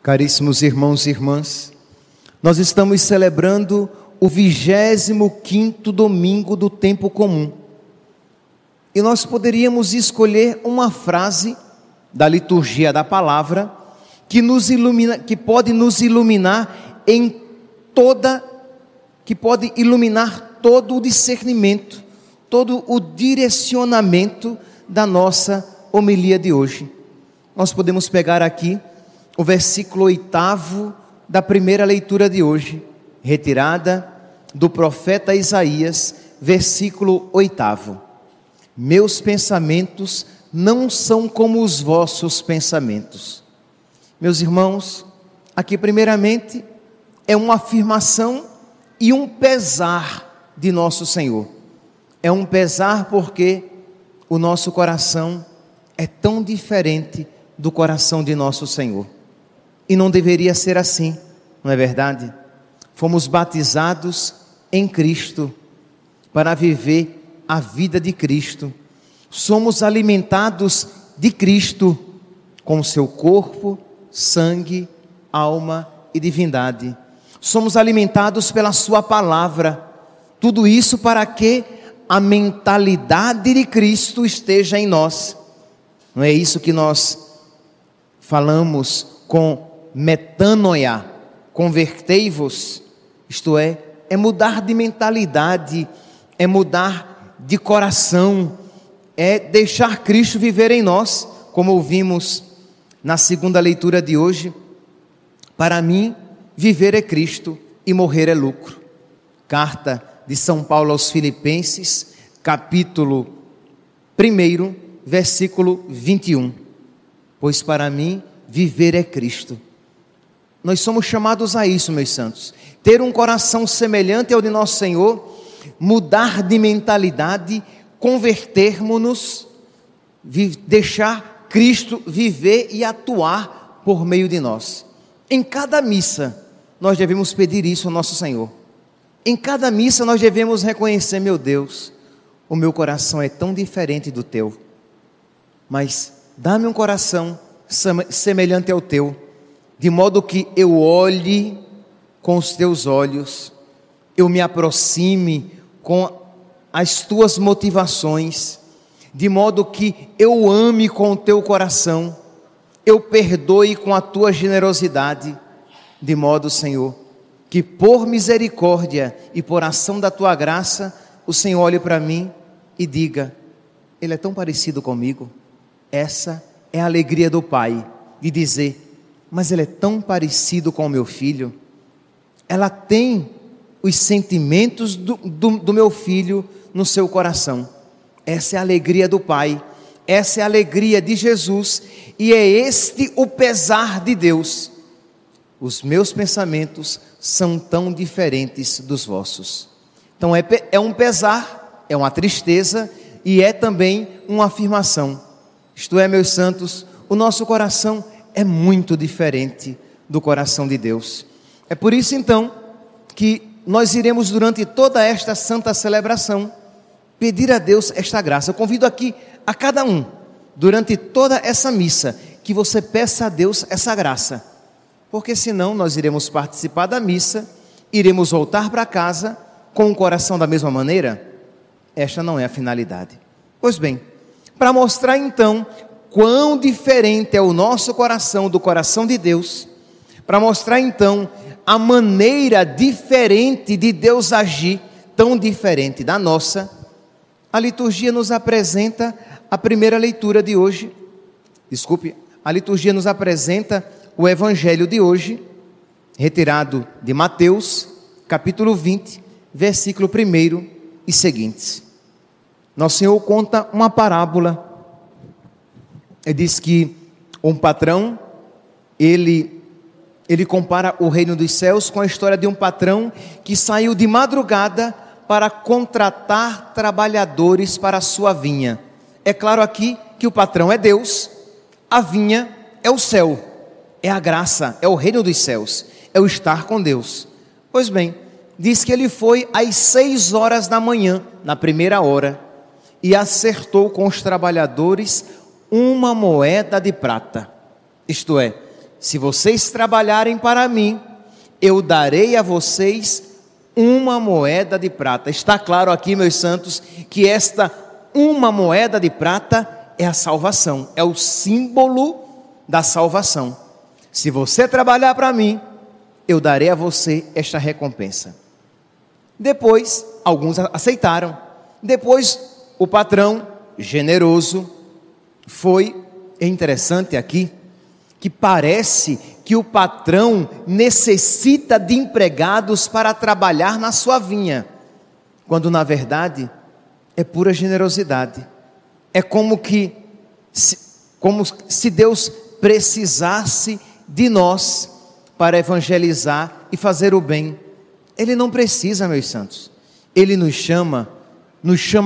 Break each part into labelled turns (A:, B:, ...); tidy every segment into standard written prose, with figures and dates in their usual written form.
A: Caríssimos irmãos e irmãs, nós estamos celebrando o 25º domingo do tempo comum. E nós poderíamos escolher uma frase da liturgia da palavra que nos ilumina, que pode nos iluminar que pode iluminar todo o discernimento, todo o direcionamento da nossa homilia de hoje. Nós podemos pegar aqui o versículo 8º da primeira leitura de hoje, retirada do profeta Isaías, versículo 8º. Meus pensamentos não são como os vossos pensamentos. Meus irmãos, aqui primeiramente é uma afirmação e um pesar de nosso Senhor. É um pesar porque o nosso coração é tão diferente do coração de nosso Senhor. E não deveria ser assim, não é verdade? Fomos batizados em Cristo para viver a vida de Cristo. Somos alimentados de Cristo com o seu corpo, sangue, alma e divindade. Somos alimentados pela sua palavra. Tudo isso para que a mentalidade de Cristo esteja em nós. Não é isso que nós falamos com metanoia, convertei-vos, isto é mudar de mentalidade, é mudar de coração, é deixar Cristo viver em nós, como ouvimos na segunda leitura de hoje. Para mim, viver é Cristo e morrer é lucro. Carta de São Paulo aos Filipenses, capítulo 1, versículo 21. Pois para mim, viver é Cristo. Nós somos chamados a isso, meus santos. Ter um coração semelhante ao de nosso Senhor, mudar de mentalidade, convertermos-nos, deixar Cristo viver e atuar por meio de nós. Em cada missa, nós devemos pedir isso ao nosso Senhor. Em cada missa, nós devemos reconhecer: meu Deus, o meu coração é tão diferente do teu, mas dá-me um coração semelhante ao teu, de modo que eu olhe com os teus olhos, eu me aproxime com as tuas motivações, de modo que eu ame com o teu coração, eu perdoe com a tua generosidade, de modo, Senhor, que por misericórdia e por ação da tua graça, o Senhor olhe para mim e diga: ele é tão parecido comigo. Essa é a alegria do Pai, de dizer: mas ele é tão parecido com o meu filho, ela tem os sentimentos do meu filho no seu coração. Essa é a alegria do Pai, essa é a alegria de Jesus, e é este o pesar de Deus. Os meus pensamentos são tão diferentes dos vossos. Então é um pesar, é uma tristeza e é também uma afirmação. Isto é, meus santos, o nosso coração é muito diferente do coração de Deus. É por isso então que nós iremos durante toda esta santa celebração pedir a Deus esta graça. Eu convido aqui a cada um, durante toda essa missa, que você peça a Deus essa graça, porque senão nós iremos participar da missa, iremos voltar para casa com o coração da mesma maneira. Esta não é a finalidade. Pois bem, para mostrar então quão diferente é o nosso coração do coração de Deus, para mostrar então a maneira diferente de Deus agir, tão diferente da nossa, a liturgia nos apresenta a primeira leitura de hoje. A liturgia nos apresenta o evangelho de hoje, retirado de Mateus, capítulo 20, versículo 1 e seguintes. Nosso Senhor conta uma parábola. Ele diz que um patrão, ele compara o reino dos céus com a história de um patrão que saiu de madrugada para contratar trabalhadores para a sua vinha. É claro aqui que o patrão é Deus, a vinha é o céu, é a graça, é o reino dos céus, é o estar com Deus. Pois bem, diz que ele foi às 6 horas da manhã, na primeira hora, e acertou com os trabalhadores uma moeda de prata. Isto é, se vocês trabalharem para mim, eu darei a vocês uma moeda de prata. Está claro aqui, meus santos, que esta uma moeda de prata é a salvação, é o símbolo da salvação. Se você trabalhar para mim, eu darei a você esta recompensa. Depois, alguns aceitaram. Depois, o patrão, generoso, é interessante aqui, que parece que o patrão necessita de empregados para trabalhar na sua vinha, quando na verdade é pura generosidade. É como se Deus precisasse de nós para evangelizar e fazer o bem. Ele não precisa, meus santos. Ele nos chama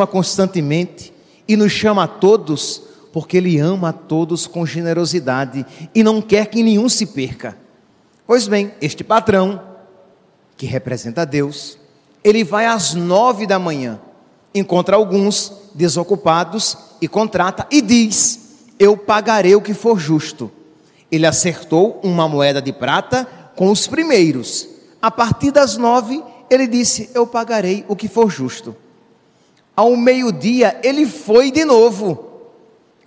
A: constantemente e nos chama a todos, porque Ele ama a todos com generosidade e não quer que nenhum se perca. Pois bem, este patrão, que representa Deus, ele vai às 9 da manhã, encontra alguns desocupados e contrata e diz: eu pagarei o que for justo. Ele acertou uma moeda de prata com os primeiros. A partir das 9, ele disse: eu pagarei o que for justo. Ao meio-dia, ele foi de novo,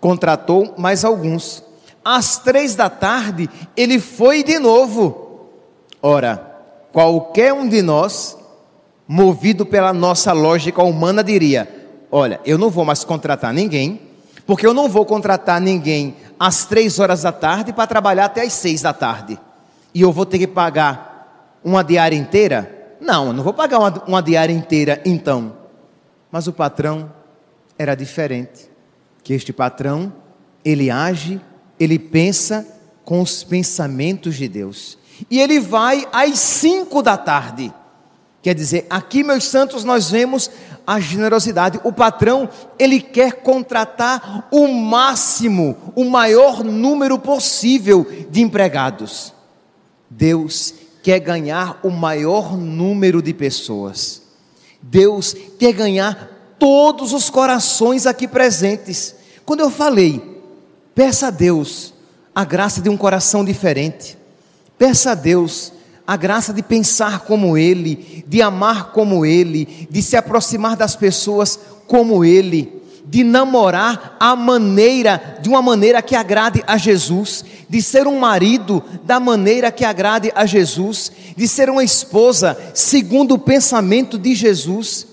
A: contratou mais alguns. Às 3 da tarde, ele foi de novo. Ora, qualquer um de nós, movido pela nossa lógica humana, diria: olha, eu não vou mais contratar ninguém, porque eu não vou contratar ninguém às 3 horas da tarde para trabalhar até às 6 da tarde. E eu vou ter que pagar uma diária inteira? Não, eu não vou pagar uma diária inteira então. Mas o patrão era diferente. Que este patrão, ele age, ele pensa com os pensamentos de Deus. E ele vai às 5 da tarde. Quer dizer, aqui, meus santos, nós vemos a generosidade. O patrão, ele quer contratar o máximo, o maior número possível de empregados. Deus quer ganhar o maior número de pessoas. Deus quer ganhar todos os corações aqui presentes. Quando eu falei, peça a Deus a graça de um coração diferente. Peça a Deus a graça de pensar como Ele, de amar como Ele, de se aproximar das pessoas como Ele, de namorar de uma maneira que agrade a Jesus, de ser um marido da maneira que agrade a Jesus, de ser uma esposa segundo o pensamento de Jesus.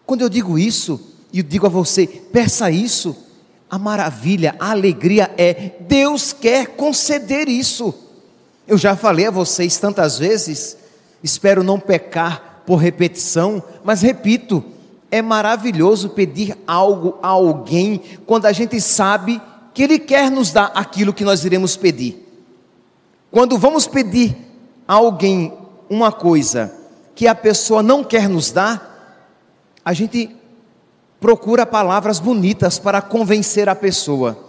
A: Quando eu digo isso, e digo a você, peça isso, a maravilha, a alegria é, Deus quer conceder isso. Eu já falei a vocês tantas vezes, espero não pecar por repetição, mas repito, é maravilhoso pedir algo a alguém, quando a gente sabe que Ele quer nos dar aquilo que nós iremos pedir. Quando vamos pedir a alguém uma coisa que a pessoa não quer nos dar, a gente procura palavras bonitas para convencer a pessoa.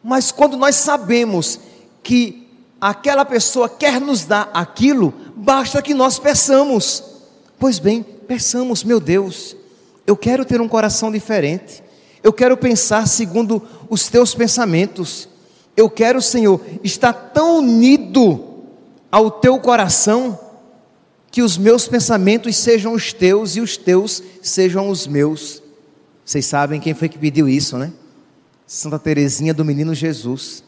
A: Mas quando nós sabemos que aquela pessoa quer nos dar aquilo, basta que nós peçamos. Pois bem, peçamos: meu Deus, eu quero ter um coração diferente, eu quero pensar segundo os teus pensamentos, eu quero, Senhor, estar tão unido ao teu coração, que os meus pensamentos sejam os teus e os teus sejam os meus. Vocês sabem quem foi que pediu isso, né? Santa Teresinha do Menino Jesus.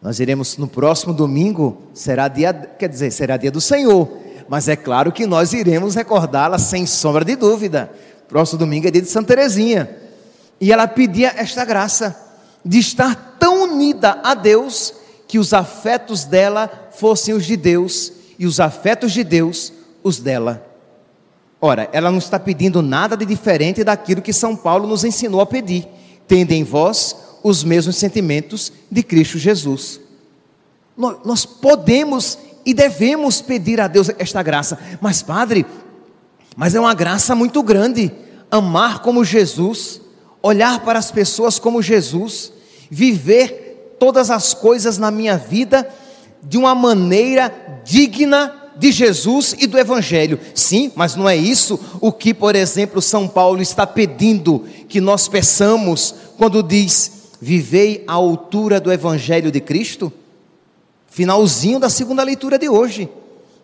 A: Nós iremos no próximo domingo, será dia do Senhor, mas é claro que nós iremos recordá-la sem sombra de dúvida. Próximo domingo é dia de Santa Teresinha, e ela pedia esta graça, de estar tão unida a Deus, que os afetos dela fossem os de Deus, e os afetos de Deus, os dela. Ora, ela não está pedindo nada de diferente daquilo que São Paulo nos ensinou a pedir: tende em vós os mesmos sentimentos de Cristo Jesus. Nós podemos e devemos pedir a Deus esta graça. Mas padre, é uma graça muito grande, amar como Jesus, olhar para as pessoas como Jesus, viver todas as coisas na minha vida de uma maneira digna de Jesus e do Evangelho. Sim, mas não é isso o que, por exemplo, São Paulo está pedindo que nós peçamos quando diz: vivei à altura do Evangelho de Cristo. finalzinho da segunda leitura de hoje,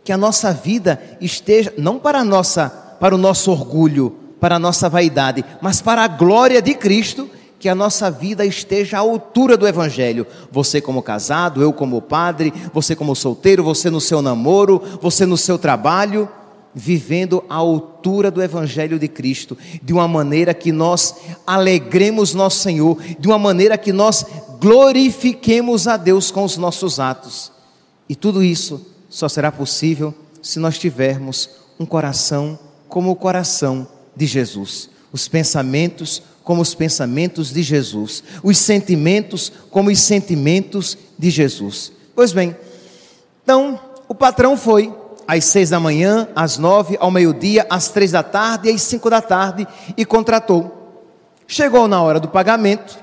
A: que a nossa vida esteja, não para o nosso orgulho, para a nossa vaidade, mas para a glória de Cristo, que a nossa vida esteja à altura do Evangelho. Você como casado, eu como padre, você como solteiro, você no seu namoro, você no seu trabalho, vivendo à altura do Evangelho de Cristo, de uma maneira que nós alegremos nosso Senhor, de uma maneira que nós glorifiquemos a Deus com os nossos atos. E tudo isso só será possível se nós tivermos um coração como o coração de Jesus, os pensamentos como os pensamentos de Jesus, os sentimentos como os sentimentos de Jesus. Pois bem, então o patrão foi às 6 da manhã, às 9, ao meio-dia, às 3 da tarde e às 5 da tarde e contratou. Chegou na hora do pagamento,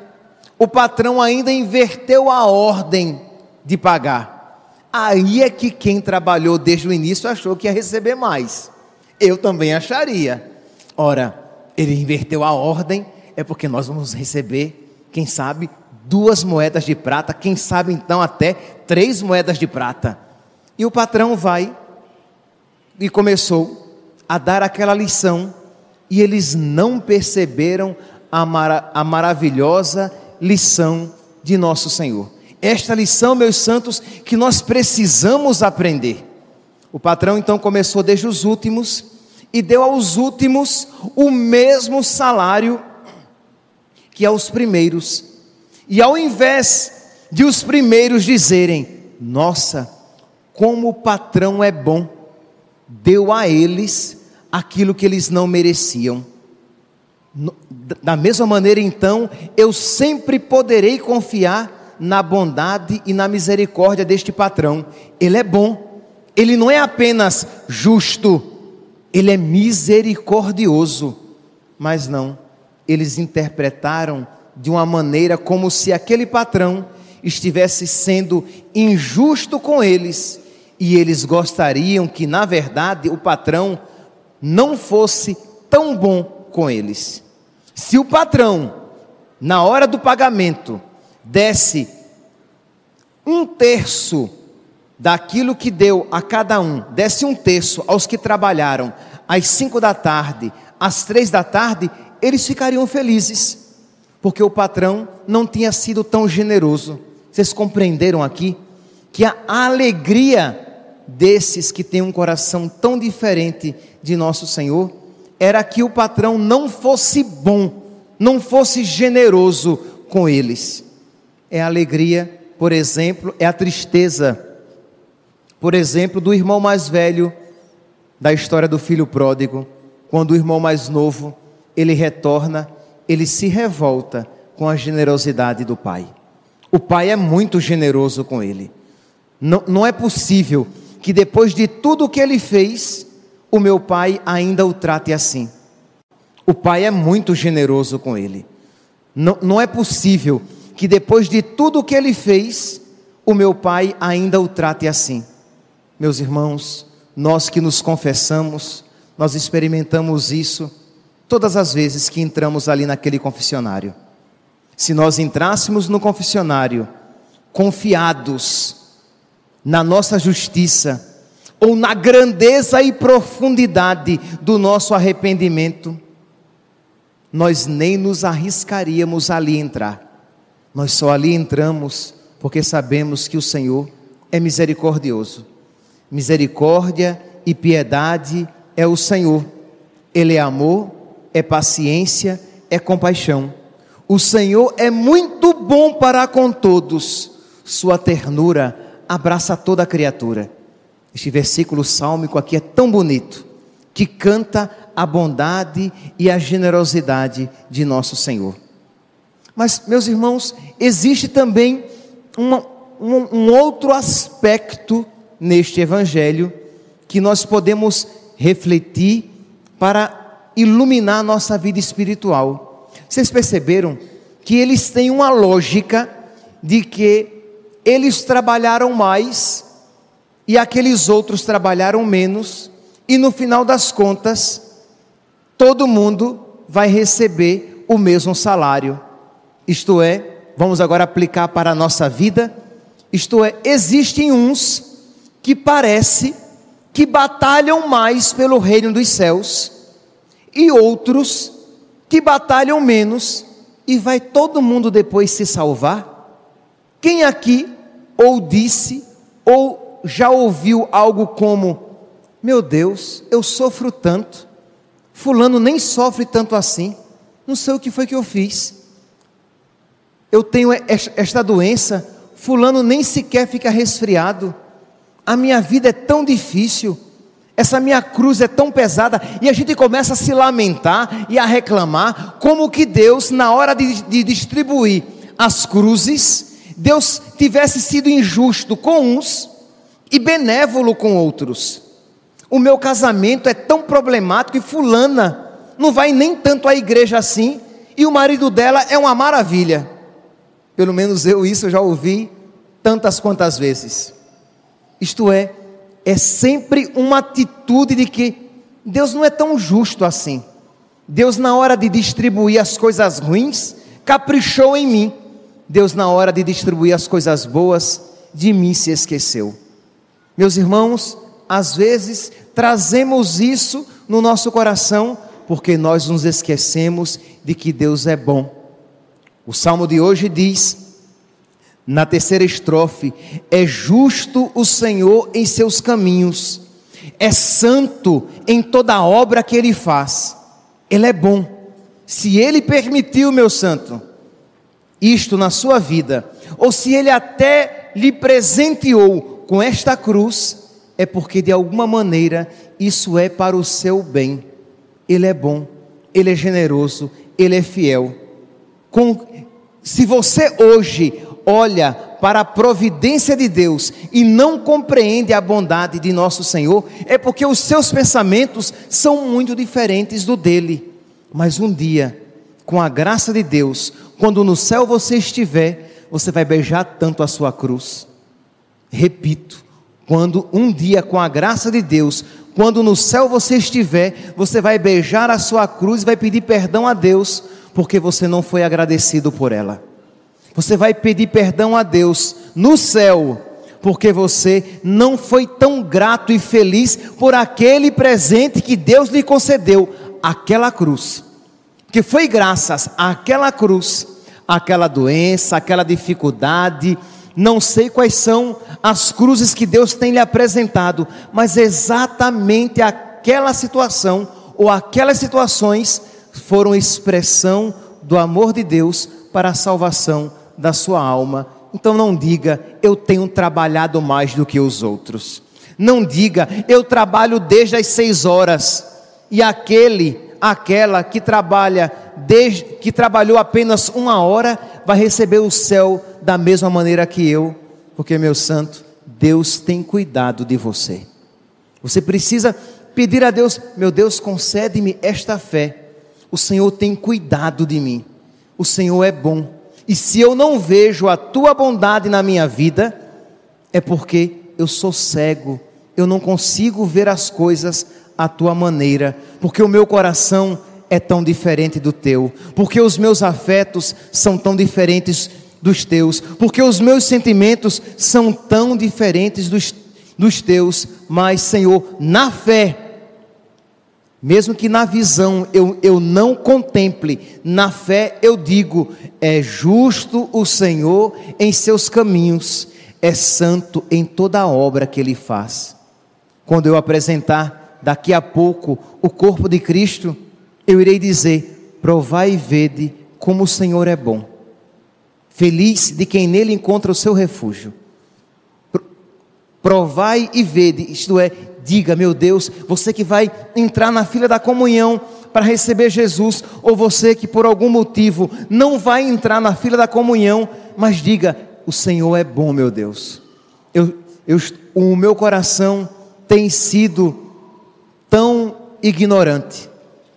A: o patrão ainda inverteu a ordem de pagar. Aí é que quem trabalhou desde o início achou que ia receber mais. Eu também acharia. Ora, ele inverteu a ordem, é porque nós vamos receber, quem sabe, 2 moedas de prata, quem sabe então até 3 moedas de prata. E o patrão vai e começou a dar aquela lição, e eles não perceberam a maravilhosa lição de nosso Senhor. Esta lição, meus santos, que nós precisamos aprender. O patrão então começou desde os últimos e deu aos últimos o mesmo salário que aos primeiros. E ao invés de os primeiros dizerem: nossa, como o patrão é bom, deu a eles aquilo que eles não mereciam. Da mesma maneira então, eu sempre poderei confiar na bondade e na misericórdia deste patrão. Ele é bom, ele não é apenas justo, ele é misericordioso. Mas não, eles interpretaram de uma maneira como se aquele patrão estivesse sendo injusto com eles, e eles gostariam que na verdade o patrão não fosse tão bom com eles. Se o patrão, na hora do pagamento, desse 1/3 daquilo que deu a cada um, desse 1/3 aos que trabalharam às 5 da tarde, às 3 da tarde, eles ficariam felizes, porque o patrão não tinha sido tão generoso. Vocês compreenderam aqui que a alegria desses que têm um coração tão diferente de nosso Senhor era que o patrão não fosse bom, não fosse generoso com eles. É a alegria, por exemplo, é a tristeza, por exemplo, do irmão mais velho da história do filho pródigo. Quando o irmão mais novo, ele retorna, ele se revolta com a generosidade do pai. O pai é muito generoso com ele. Não é possível que depois de tudo que ele fez, o meu pai ainda o trate assim. O pai é muito generoso com ele. Não é possível que depois de tudo que ele fez, o meu pai ainda o trate assim. Meus irmãos, nós que nos confessamos, nós experimentamos isso todas as vezes que entramos ali naquele confessionário. Se nós entrássemos no confessionário confiados na nossa justiça, ou na grandeza e profundidade do nosso arrependimento, nós nem nos arriscaríamos ali entrar. Nós só ali entramos porque sabemos que o Senhor é misericordioso. Misericórdia e piedade é o Senhor. Ele é amor, é paciência, é compaixão. O Senhor é muito bom para com todos. Sua ternura abraça toda a criatura. Este versículo sálmico aqui é tão bonito, que canta a bondade e a generosidade de nosso Senhor. Mas, meus irmãos, existe também um outro aspecto neste evangelho que nós podemos refletir para iluminar nossa vida espiritual. Vocês perceberam que eles têm uma lógica de que eles trabalharam mais e aqueles outros trabalharam menos, e no final das contas, todo mundo vai receber o mesmo salário. Isto é, vamos agora aplicar para a nossa vida, Isto é, existem uns que parece que batalham mais pelo reino dos céus e outros que batalham menos, e vai todo mundo depois se salvar? Quem aqui ou disse ou já ouviu algo como: meu Deus, eu sofro tanto, fulano nem sofre tanto assim, não sei o que foi que eu fiz, eu tenho esta doença, fulano nem sequer fica resfriado, a minha vida é tão difícil, essa minha cruz é tão pesada, e a gente começa a se lamentar e a reclamar, como que Deus, na hora de distribuir as cruzes, Deus tivesse sido injusto com uns e benévolo com outros. O meu casamento é tão problemático e fulana não vai nem tanto à igreja assim, e o marido dela é uma maravilha. Pelo menos isso eu já ouvi tantas quantas vezes. Isto é sempre uma atitude de que Deus não é tão justo assim. Deus, na hora de distribuir as coisas ruins, caprichou em mim. Deus, na hora de distribuir as coisas boas, de mim se esqueceu. Meus irmãos, às vezes trazemos isso no nosso coração, porque nós nos esquecemos de que Deus é bom. O salmo de hoje diz, na terceira estrofe: é justo o Senhor em seus caminhos, é santo em toda a obra que Ele faz. Ele é bom. Se Ele permitiu, meu santo, isto na sua vida, ou se Ele até lhe presenteou com esta cruz, é porque de alguma maneira isso é para o seu bem. Ele é bom, Ele é generoso, Ele é fiel. Se você hoje olha para a providência de Deus e não compreende a bondade de nosso Senhor, é porque os seus pensamentos são muito diferentes do dele. Mas um dia, com a graça de Deus, quando no céu você estiver, você vai beijar tanto a sua cruz. Repito, quando um dia, com a graça de Deus, quando no céu você estiver, você vai beijar a sua cruz e vai pedir perdão a Deus, porque você não foi agradecido por ela. Você vai pedir perdão a Deus no céu, porque você não foi tão grato e feliz por aquele presente que Deus lhe concedeu, aquela cruz. Que foi graças àquela cruz, aquela doença, aquela dificuldade, não sei quais são as cruzes que Deus tem lhe apresentado, mas exatamente aquela situação ou aquelas situações foram expressão do amor de Deus para a salvação da sua alma. Então não diga, eu tenho trabalhado mais do que os outros. Não diga, eu trabalho desde as 6 horas, e aquela que trabalhou apenas 1 hora, vai receber o céu da mesma maneira que eu, porque, meu santo, Deus tem cuidado de você. Você precisa pedir a Deus: meu Deus, concede-me esta fé. O Senhor tem cuidado de mim, o Senhor é bom, e se eu não vejo a tua bondade na minha vida, é porque eu sou cego, eu não consigo ver as coisas à tua maneira, porque o meu coração é tão diferente do teu, porque os meus afetos são tão diferentes dos teus, porque os meus sentimentos são tão diferentes dos teus. Mas, Senhor, na fé, mesmo que na visão eu não contemple, na fé eu digo: é justo o Senhor em seus caminhos, é santo em toda a obra que Ele faz. Quando eu apresentar daqui a pouco o corpo de Cristo, eu irei dizer: provai e vede como o Senhor é bom. Feliz de quem nele encontra o seu refúgio. Provai e vede, isto é, diga: meu Deus, você que vai entrar na fila da comunhão para receber Jesus, ou você que por algum motivo não vai entrar na fila da comunhão, mas diga: o Senhor é bom, meu Deus. O meu coração tem sido tão ignorante,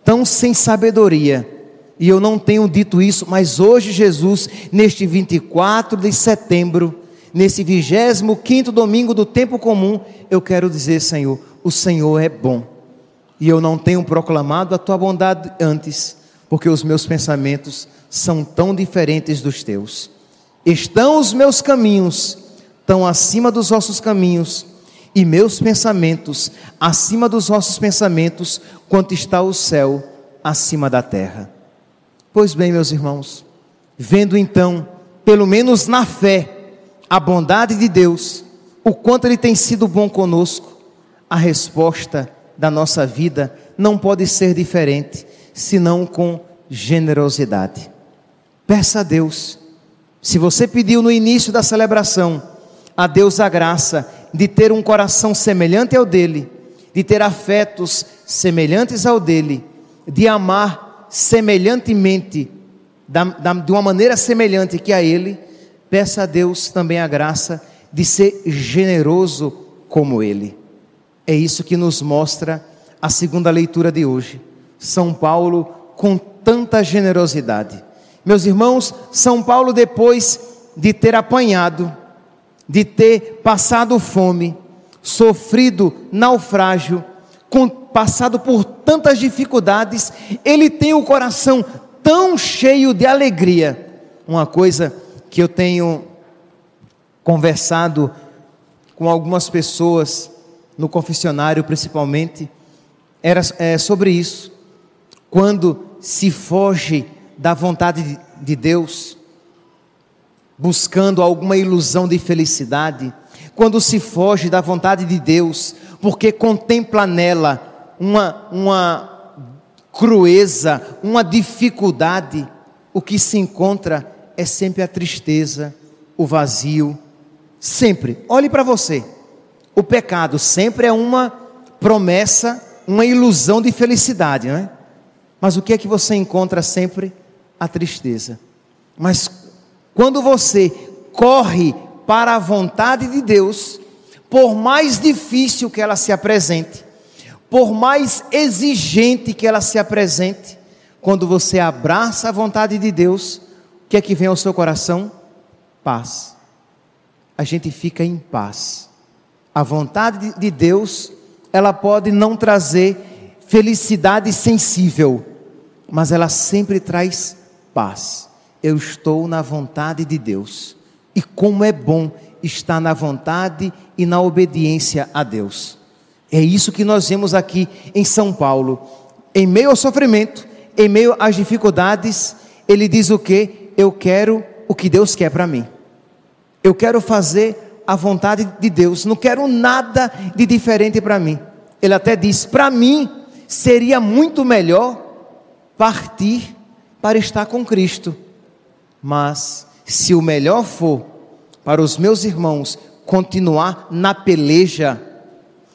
A: tão sem sabedoria, e eu não tenho dito isso, mas hoje, Jesus, neste 24 de setembro, nesse 25º domingo do tempo comum, eu quero dizer: Senhor, o Senhor é bom, e eu não tenho proclamado a tua bondade antes, porque os meus pensamentos são tão diferentes dos teus. Estão os meus caminhos tão acima dos vossos caminhos, e meus pensamentos acima dos vossos pensamentos, quanto está o céu acima da terra. Pois bem, meus irmãos, vendo então, pelo menos na fé, a bondade de Deus, o quanto Ele tem sido bom conosco, a resposta da nossa vida não pode ser diferente, senão com generosidade. Peça a Deus. Se você pediu no início da celebração a Deus a graça de ter um coração semelhante ao dele, de ter afetos semelhantes ao dele, de amar semelhantemente, de uma maneira semelhante que a ele, peça a Deus também a graça de ser generoso como ele. É isso que nos mostra a segunda leitura de hoje. São Paulo com tanta generosidade. Meus irmãos, São Paulo, depois de ter apanhado, de ter passado fome, sofrido naufrágio, passado por tantas dificuldades, ele tem o coração tão cheio de alegria. Uma coisa que eu tenho conversado com algumas pessoas, no confessionário principalmente, é sobre isso. Quando se foge da vontade de Deus, buscando alguma ilusão de felicidade, quando se foge da vontade de Deus, porque contempla nela uma crueza, uma dificuldade, o que se encontra é sempre a tristeza, o vazio, sempre. Olhe para você, o pecado sempre é uma promessa, uma ilusão de felicidade, não é? Mas o que é que você encontra sempre? A tristeza. Mas quando você corre para a vontade de Deus, por mais difícil que ela se apresente, por mais exigente que ela se apresente, quando você abraça a vontade de Deus, o que é que vem ao seu coração? Paz. A gente fica em paz. A vontade de Deus, ela pode não trazer felicidade sensível, mas ela sempre traz paz. Eu estou na vontade de Deus. E como é bom estar na vontade e na obediência a Deus. É isso que nós vemos aqui em São Paulo. Em meio ao sofrimento, em meio às dificuldades, ele diz o quê? Eu quero o que Deus quer para mim. Eu quero fazer a vontade de Deus. Não quero nada de diferente para mim. Ele até diz, para mim seria muito melhor partir para estar com Cristo. Mas se o melhor for para os meus irmãos continuar na peleja,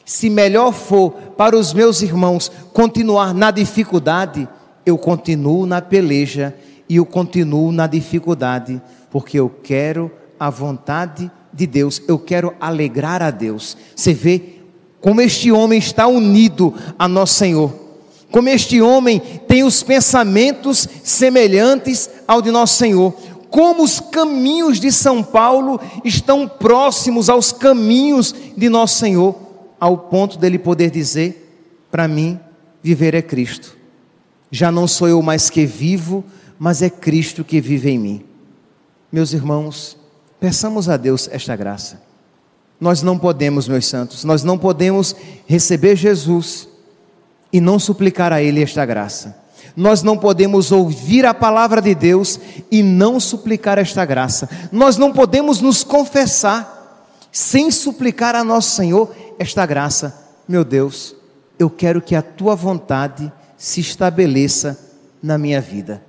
A: se melhor for para os meus irmãos continuar na dificuldade, eu continuo na peleja e eu continuo na dificuldade, porque eu quero a vontade de Deus, eu quero alegrar a Deus. Você vê como este homem está unido a nosso Senhor, como este homem tem os pensamentos semelhantes ao de nosso Senhor, como os caminhos de São Paulo estão próximos aos caminhos de nosso Senhor, ao ponto dele poder dizer, para mim, viver é Cristo. Já não sou eu mais que vivo, mas é Cristo que vive em mim. Meus irmãos, peçamos a Deus esta graça. Nós não podemos, meus santos, nós não podemos receber Jesus e não suplicar a Ele esta graça. Nós não podemos ouvir a palavra de Deus e não suplicar esta graça. Nós não podemos nos confessar sem suplicar a nosso Senhor esta graça. Meu Deus, eu quero que a Tua vontade se estabeleça na minha vida.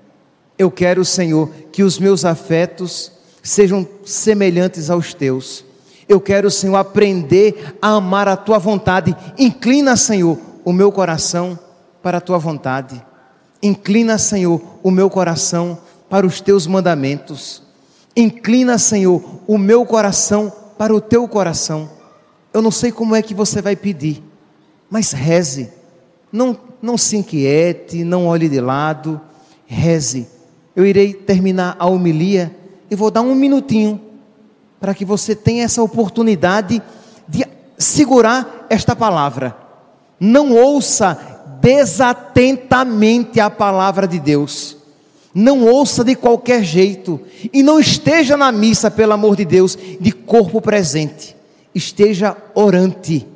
A: Eu quero, Senhor, que os meus afetos sejam semelhantes aos Teus. Eu quero, Senhor, aprender a amar a Tua vontade. Inclina, Senhor, o meu coração para a Tua vontade. Inclina, Senhor, o meu coração para os Teus mandamentos. Inclina, Senhor, o meu coração para o Teu coração. Eu não sei como é que você vai pedir, mas reze. Não se inquiete, não olhe de lado, reze. Eu irei terminar a homilia e vou dar um minutinho para que você tenha essa oportunidade de segurar esta palavra. Não ouça desatentamente a palavra de Deus. não ouça de qualquer jeito, e não esteja na missa, pelo amor de Deus, de corpo presente. Esteja orante,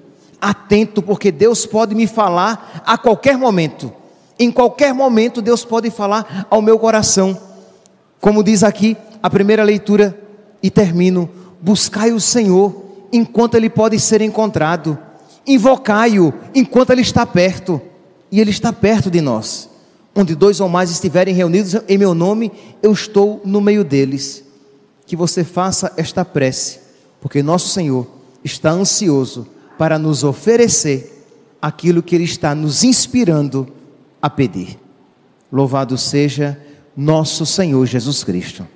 A: atento, porque Deus pode me falar a qualquer momento. Em qualquer momento Deus pode falar ao meu coração. Como diz aqui a primeira leitura, e termino: buscai o Senhor enquanto Ele pode ser encontrado, invocai-o enquanto Ele está perto, e Ele está perto de nós. Onde 2 ou mais estiverem reunidos em meu nome, eu estou no meio deles. Que você faça esta prece, porque nosso Senhor está ansioso para nos oferecer aquilo que Ele está nos inspirando a pedir. Louvado seja nosso Senhor Jesus Cristo.